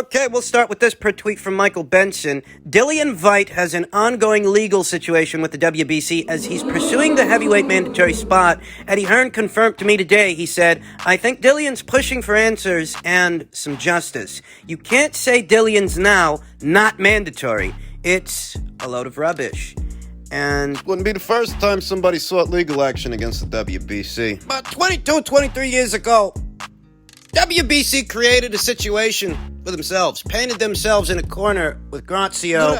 Okay, we'll start with this per tweet from Michael Benson. Dillian Whyte has an ongoing legal situation with the WBC as he's pursuing the heavyweight mandatory spot. Eddie Hearn confirmed to me today, he said, I think Dillian's pushing for answers and some justice. You can't say Dillian's now not mandatory. It's a load of rubbish. And wouldn't be the first time somebody sought legal action against the WBC. About 23 years ago, WBC created a situation for themselves, painted themselves in a corner with Grazio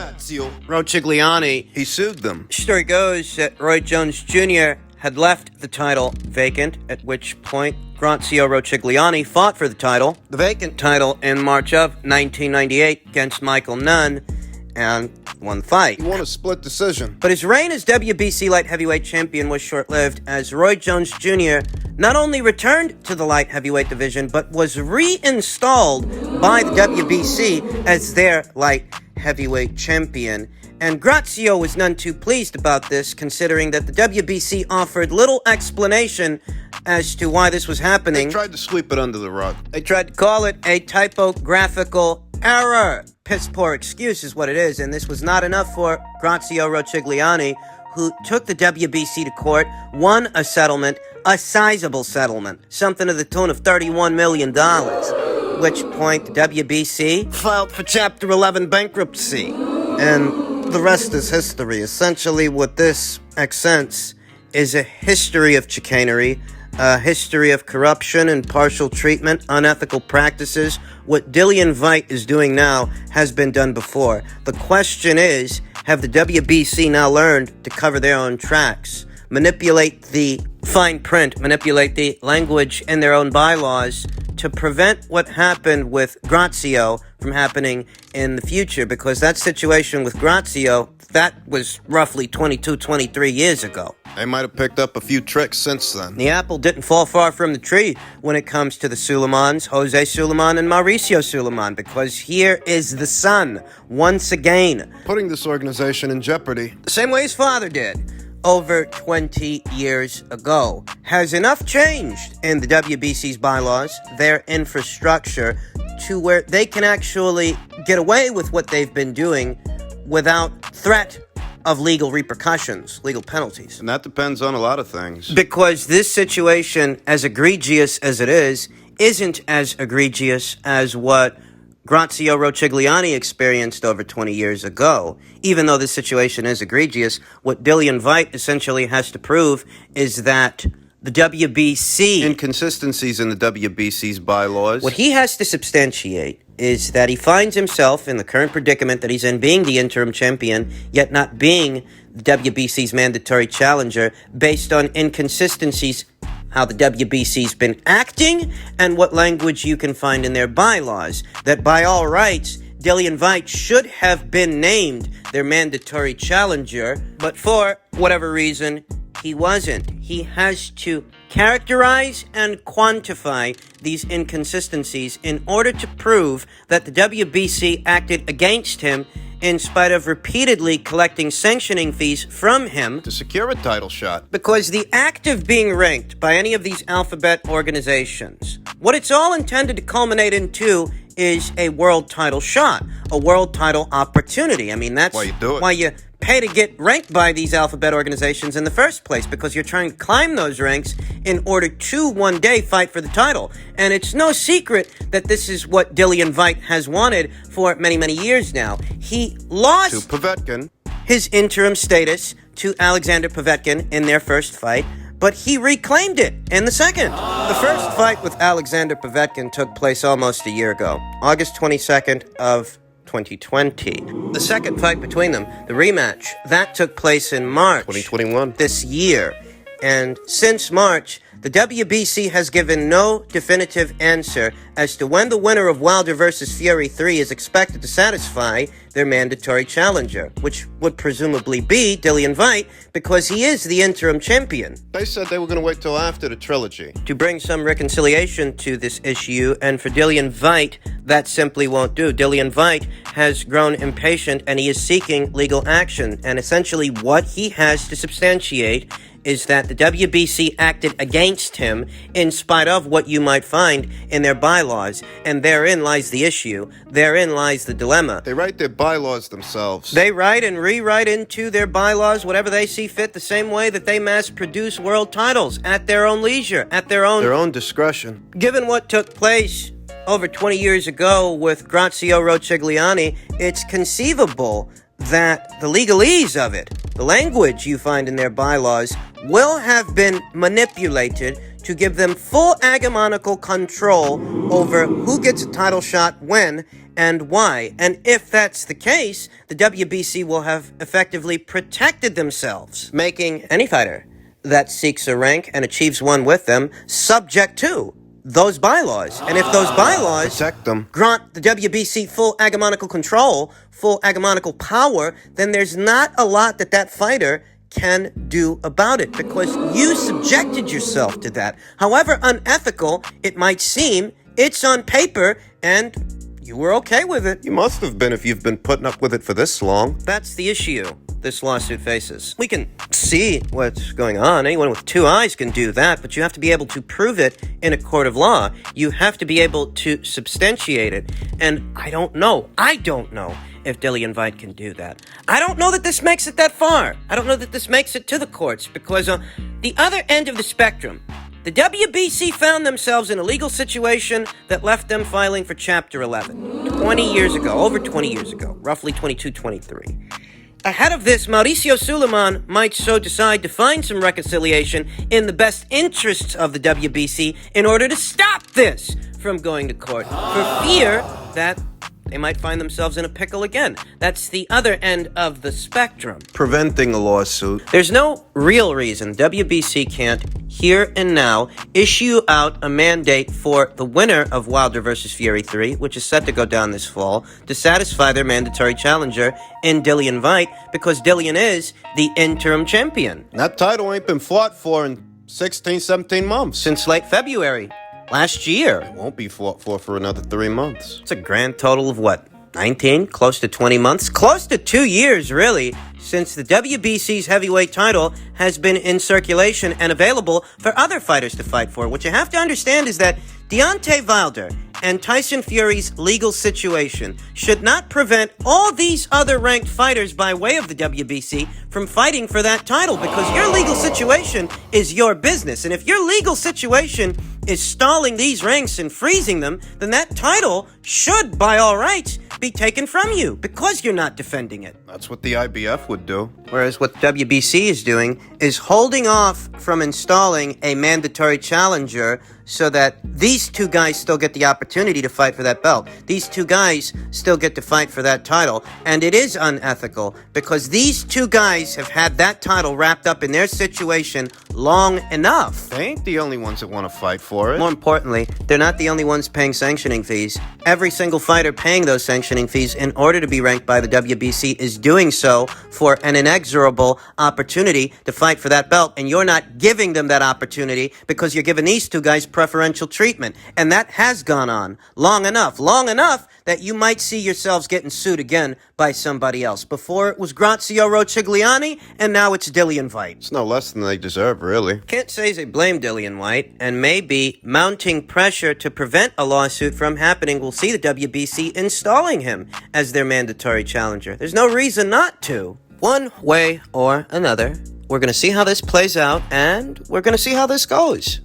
Rocigliani. He sued them. Story goes that Roy Jones Jr. had left the title vacant, at which point Grazio Rocigliani fought for the vacant title, in March of 1998 against Michael Nunn, and won the fight. He won a split decision. But his reign as WBC light heavyweight champion was short-lived, as Roy Jones Jr. not only returned to the light heavyweight division, but was reinstalled by the WBC as their light heavyweight champion. And Grazio was none too pleased about this, considering that the WBC offered little explanation as to why this was happening. They tried to sweep it under the rug. They tried to call it a typographical error. Piss poor excuse is what it is, and this was not enough for Grazio Rocigliani, who took the WBC to court, won a settlement, a sizable settlement, something to the tune of $31 million, which point the WBC filed for Chapter 11 bankruptcy. And the rest is history. Essentially, what this accents is a history of chicanery, a history of corruption and partial treatment, unethical practices. What Dillian Whyte is doing now has been done before. The question is, have the WBC now learned to cover their own tracks, manipulate the fine print, manipulate the language in their own bylaws to prevent what happened with Grazio from happening in the future? Because that situation with Grazio, that was roughly 23 years ago. They might have picked up a few tricks since then. The apple didn't fall far from the tree when it comes to the Suleimans, Jose Suleiman and Mauricio Suleiman, because here is the son, once again, putting this organization in jeopardy. The same way his father did over 20 years ago. Has enough changed in the WBC's bylaws, their infrastructure, to where they can actually get away with what they've been doing without threat of legal repercussions, legal penalties. And that depends on a lot of things. Because this situation, as egregious as it is, isn't as egregious as what Grazio Rocigliani experienced over 20 years ago. Even though this situation is egregious, what Dillian Whyte essentially has to prove is that the WBC... inconsistencies in the WBC's bylaws. What he has to substantiate is that he finds himself in the current predicament that he's in, being the interim champion, yet not being the WBC's mandatory challenger, based on inconsistencies, how the WBC's been acting, and what language you can find in their bylaws. That by all rights, Dillian Whyte should have been named their mandatory challenger, but for whatever reason, he wasn't. He has to characterize and quantify these inconsistencies in order to prove that the WBC acted against him in spite of repeatedly collecting sanctioning fees from him to secure a title shot. Because the act of being ranked by any of these alphabet organizations, what it's all intended to culminate into is a world title shot, a world title opportunity. I mean, that's why you do it. Why you pay to get ranked by these alphabet organizations in the first place, because you're trying to climb those ranks in order to one day fight for the title. And it's no secret that this is what Dillian Whyte has wanted for many, many years now. He lost to Povetkin his interim status to Alexander Povetkin in their first fight, but he reclaimed it in the second. The first fight with Alexander Povetkin took place almost a year ago, August 22nd of 2020. The second fight between them, the rematch, that took place in March 2021 this year. And since March, the WBC has given no definitive answer as to when the winner of Wilder vs. Fury 3 is expected to satisfy their mandatory challenger, which would presumably be Dillian Whyte, because he is the interim champion. They said they were going to wait till after the trilogy to bring some reconciliation to this issue, and for Dillian Whyte, that simply won't do. Dillian Whyte has grown impatient, and he is seeking legal action, and essentially what he has to substantiate is that the WBC acted against him in spite of what you might find in their bylaws. And therein lies the issue. Therein lies the dilemma. They write their bylaws themselves. They write and rewrite into their bylaws whatever they see fit, the same way that they mass produce world titles at their own leisure, at their own discretion. Given what took place over 20 years ago with Grazio Rocigliani, it's conceivable that the legalese of it, the language you find in their bylaws, will have been manipulated to give them full hegemonical control over who gets a title shot when and why. And if that's the case, the WBC will have effectively protected themselves, making any fighter that seeks a rank and achieves one with them subject to those bylaws. And if those bylaws protect them, grant the WBC full hegemonical control, full hegemonical power, then there's not a lot that fighter can do about it, because you subjected yourself to that. However unethical it might seem, it's on paper, and you were okay with it. You must have been if you've been putting up with it for this long. That's the issue this lawsuit faces. We can see what's going on. Anyone with two eyes can do that, but you have to be able to prove it in a court of law. You have to be able to substantiate it. And I don't know if Dillian Whyte can do that. I don't know that this makes it that far. I don't know that this makes it to the courts, because on the other end of the spectrum, the WBC found themselves in a legal situation that left them filing for Chapter 11 20 years ago, over 20 years ago, roughly 22, 23. Ahead of this, Mauricio Suleiman might so decide to find some reconciliation in the best interests of the WBC in order to stop this from going to court, for fear that they might find themselves in a pickle again. That's the other end of the spectrum. Preventing a lawsuit. There's no real reason WBC can't, here and now, issue out a mandate for the winner of Wilder vs. Fury 3, which is set to go down this fall, to satisfy their mandatory challenger in Dillian Whyte, because Dillian is the interim champion. That title ain't been fought for in 16, 17 months. Since late February last year. It won't be fought for another 3 months. It's a grand total of what? 19? Close to 20 months? Close to 2 years, really, since the WBC's heavyweight title has been in circulation and available for other fighters to fight for. What you have to understand is that Deontay Wilder and Tyson Fury's legal situation should not prevent all these other ranked fighters by way of the WBC from fighting for that title, because your legal situation is your business. And if your legal situation is stalling these ranks and freezing them, then that title should, by all rights, be taken from you because you're not defending it. That's what the IBF would do. Whereas what WBC is doing is holding off from installing a mandatory challenger so that these two guys still get the opportunity to fight for that belt. These two guys still get to fight for that title. And it is unethical because these two guys have had that title wrapped up in their situation long enough. They ain't the only ones that want to fight for it. More importantly, they're not the only ones paying sanctioning fees. Every single fighter paying those sanctioning fees in order to be ranked by the WBC is doing so for an inexorable opportunity to fight for that belt. And you're not giving them that opportunity because you're giving these two guys preferential treatment. And that has gone on long enough that you might see yourselves getting sued again by somebody else. Before it was Grazio Rocigliani, and now it's Dillian Whyte. It's no less than they deserve, really. Can't say they blame Dillian Whyte, and maybe mounting pressure to prevent a lawsuit from happening will see the WBC installing him as their mandatory challenger. There's no reason not to. One way or another, we're going to see how this plays out, and we're going to see how this goes.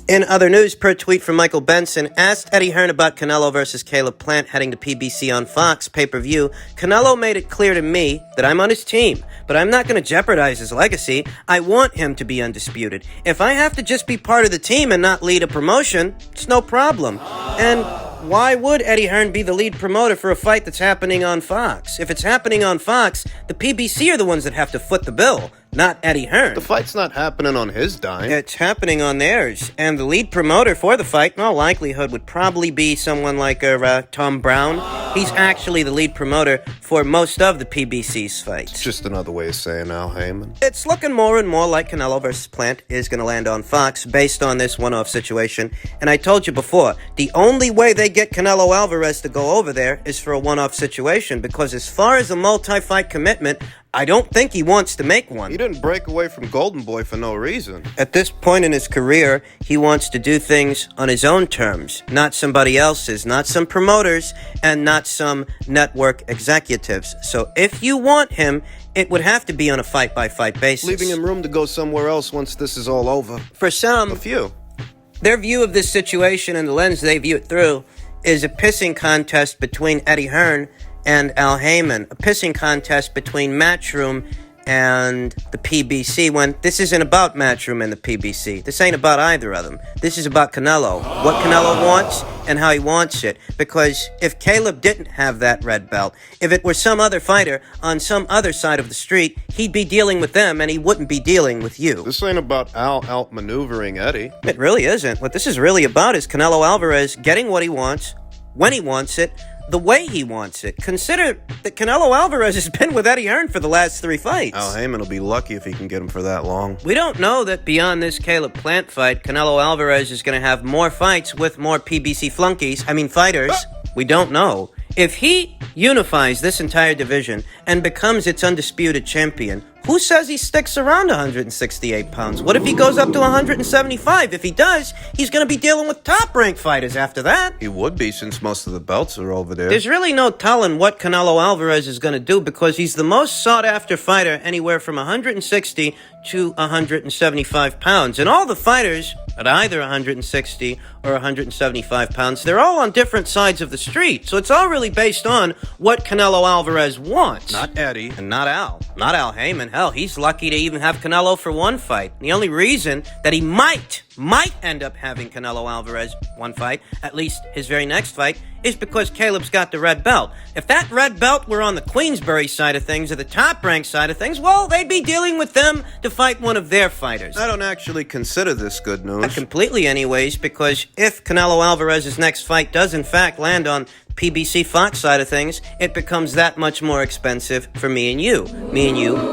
In other news, per tweet from Michael Benson, asked Eddie Hearn about Canelo versus Caleb Plant heading to PBC on Fox pay-per-view. Canelo made it clear to me that I'm on his team, but I'm not going to jeopardize his legacy. I want him to be undisputed. If I have to just be part of the team and not lead a promotion, it's no problem. And why would Eddie Hearn be the lead promoter for a fight that's happening on Fox? If it's happening on Fox, the PBC are the ones that have to foot the bill, not Eddie Hearn. The fight's not happening on his dime. It's happening on theirs. And the lead promoter for the fight, in all likelihood, would probably be someone like Tom Brown. He's actually the lead promoter for most of the PBC's fights. It's just another way of saying Al Heyman. It's looking more and more like Canelo versus Plant is going to land on Fox based on this one-off situation. And I told you before, the only way they get Canelo Alvarez to go over there is for a one-off situation, because as far as a multi-fight commitment, I don't think he wants to make one. He didn't break away from Golden Boy for no reason. At this point in his career, he wants to do things on his own terms, not somebody else's, not some promoters, and not some network executives. So if you want him, it would have to be on a fight-by-fight basis. Leaving him room to go somewhere else once this is all over. For some, A few. their view of this situation and the lens they view it through is a pissing contest between Eddie Hearn and Al Heyman, a pissing contest between Matchroom and the PBC, when this isn't about Matchroom and the PBC. This ain't about either of them. This is about Canelo, what Canelo wants and how he wants it. Because if Caleb didn't have that red belt, if it were some other fighter on some other side of the street, he'd be dealing with them and he wouldn't be dealing with you. This ain't about Al outmaneuvering Eddie. It really isn't. What this is really about is Canelo Alvarez getting what he wants, when he wants it, the way he wants it. Consider that Canelo Alvarez has been with Eddie Hearn for the last 3 fights. Al Heyman will be lucky if he can get him for that long. We don't know that beyond this Caleb Plant fight, Canelo Alvarez is going to have more fights with more PBC fighters. We don't know. If he unifies this entire division and becomes its undisputed champion, who says he sticks around 168 pounds? What if he goes up to 175? If he does, he's going to be dealing with top-ranked fighters after that. He would be, since most of the belts are over there. There's really no telling what Canelo Alvarez is going to do, because he's the most sought-after fighter anywhere from 160 to 175 pounds. And all the fighters at either 160 or 175 pounds, they're all on different sides of the street. So it's all really based on what Canelo Alvarez wants. Not Eddie. And not Al. Not Al Heyman. Hell, he's lucky to even have Canelo for one fight. The only reason that he might end up having Canelo Alvarez one fight, at least his very next fight, is because Caleb's got the red belt. If that red belt were on the Queensberry side of things or the top-ranked side of things, well, they'd be dealing with them to fight one of their fighters. I don't actually consider this good news. Not completely anyways, because if Canelo Alvarez's next fight does in fact land on PBC Fox side of things, it becomes that much more expensive for me and you,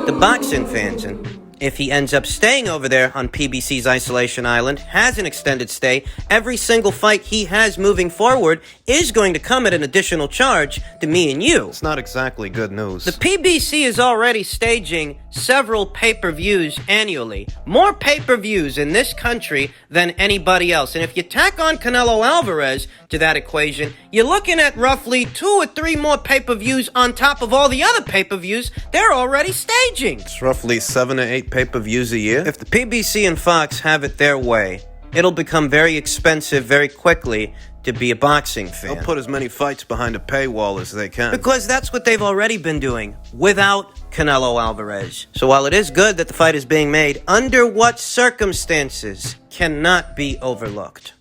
the boxing fans. And if he ends up staying over there on PBC's Isolation Island, has an extended stay, every single fight he has moving forward is going to come at an additional charge to me and you. It's not exactly good news. The PBC is already staging several pay-per-views annually. More pay-per-views in this country than anybody else. And if you tack on Canelo Alvarez to that equation, you're looking at roughly 2 or 3 more pay-per-views on top of all the other pay-per-views they're already staging. It's roughly 7 to 8 pay-per-views a year. If the PBC and Fox have it their way, it'll become very expensive very quickly to be a boxing fan. They'll put as many fights behind a paywall as they can. Because that's what they've already been doing without Canelo Alvarez. So while it is good that the fight is being made, under what circumstances cannot be overlooked.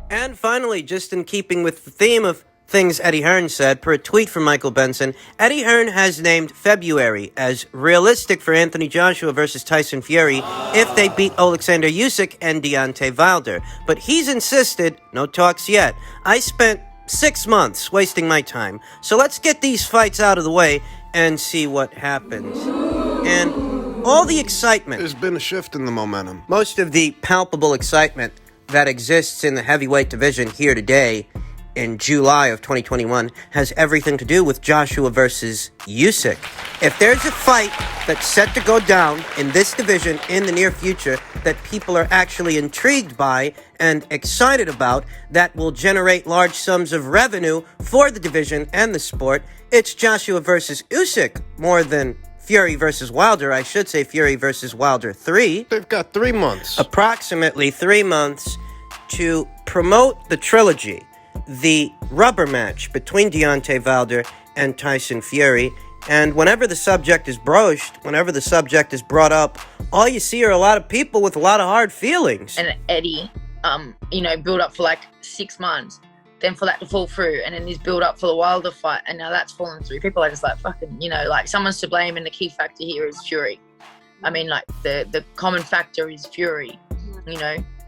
And finally, just in keeping with the theme of things Eddie Hearn said, per a tweet from Michael Benson, Eddie Hearn has named February as realistic for Anthony Joshua versus Tyson Fury if they beat Alexander Usyk and Deontay Wilder. But he's insisted, no talks yet. I spent 6 months wasting my time. So let's get these fights out of the way and see what happens. And all the excitement, There's been a shift in the momentum. most of the palpable excitement that exists in the heavyweight division here today in July of 2021 has everything to do with Joshua versus Usyk. If there's a fight that's set to go down in this division in the near future that people are actually intrigued by and excited about, that will generate large sums of revenue for the division and the sport, it's Joshua versus Usyk more than Fury versus Wilder. I should say Fury versus Wilder 3. They've got 3 months. Approximately 3 months to promote the trilogy, the rubber match between Deontay Wilder and Tyson Fury. And whenever the subject is broached, whenever the subject is brought up, all you see are a lot of people with a lot of hard feelings. And Eddie, build up for like 6 months, then for that to fall through, and then this build up for the Wilder fight, and now that's fallen through. People are just like, fucking, like someone's to blame, and the key factor here is Fury. I mean, like the common factor is Fury,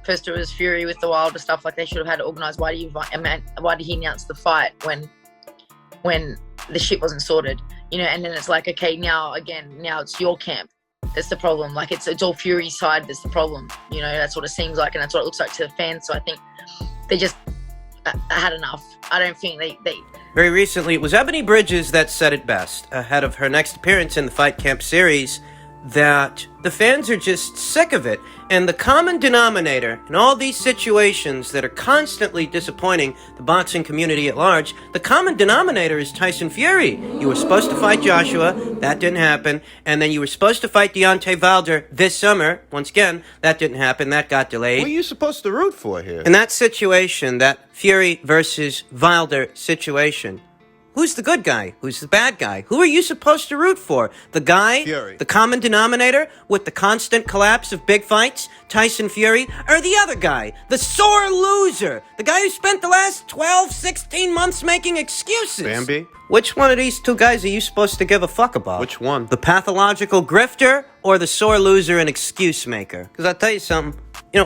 First it was Fury with the Wilder stuff, like they should have had it organised. Why did he announce the fight when the shit wasn't sorted? And then it's like, okay, now it's your camp. That's the problem. Like it's all Fury's side that's the problem. That's what it seems like, and that's what it looks like to the fans. So I think they just had enough. I don't think they Very recently, it was Ebony Bridges that said it best, ahead of her next appearance in the Fight Camp series, that the fans are just sick of it. And the common denominator in all these situations that are constantly disappointing the boxing community at large, the common denominator is Tyson Fury. You were supposed to fight Joshua, that didn't happen. And then you were supposed to fight Deontay Wilder this summer. Once again, that didn't happen, that got delayed. What are you supposed to root for here? In that situation, that Fury versus Wilder situation, who's the good guy? Who's the bad guy? Who are you supposed to root for? The guy, Fury. the common denominator with the constant collapse of big fights, Tyson Fury, or the other guy, the sore loser, the guy who spent the last 12, 16 months making excuses? Bambi? Which one of these two guys are you supposed to give a fuck about? Which one? The pathological grifter or the sore loser and excuse maker? Because I'll tell you something,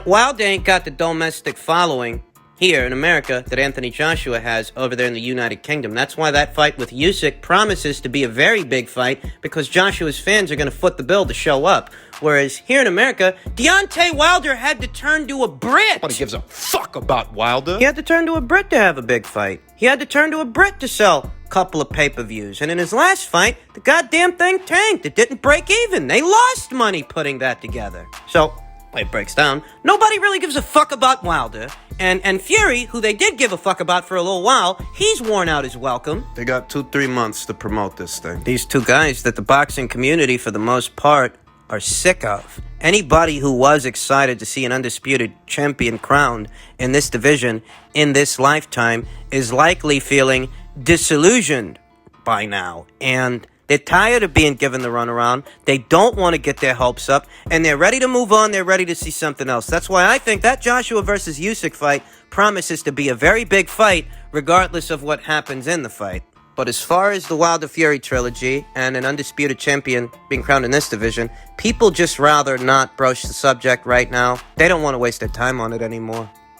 Wilder ain't got the domestic following here in America that Anthony Joshua has over there in the United Kingdom. That's why that fight with Usyk promises to be a very big fight, because Joshua's fans are going to foot the bill to show up. Whereas here in America, Deontay Wilder had to turn to a Brit. Nobody gives a fuck about Wilder. He had to turn to a Brit to have a big fight. He had to turn to a Brit to sell a couple of pay-per-views. And in his last fight, the goddamn thing tanked. It didn't break even. They lost money putting that together. So it breaks down. Nobody really gives a fuck about Wilder. And Fury, who they did give a fuck about for a little while, he's worn out his welcome. They got 2-3 months to promote this thing. These two guys that the boxing community, for the most part, are sick of. Anybody who was excited to see an undisputed champion crowned in this division in this lifetime is likely feeling disillusioned by now. And they're tired of being given the runaround. They don't want to get their hopes up, and they're ready to move on. They're ready to see something else. That's why I think that Joshua versus Usyk fight promises to be a very big fight, regardless of what happens in the fight. But as far as the Wilder Fury trilogy and an undisputed champion being crowned in this division, people just rather not broach the subject right now. They don't want to waste their time on it anymore.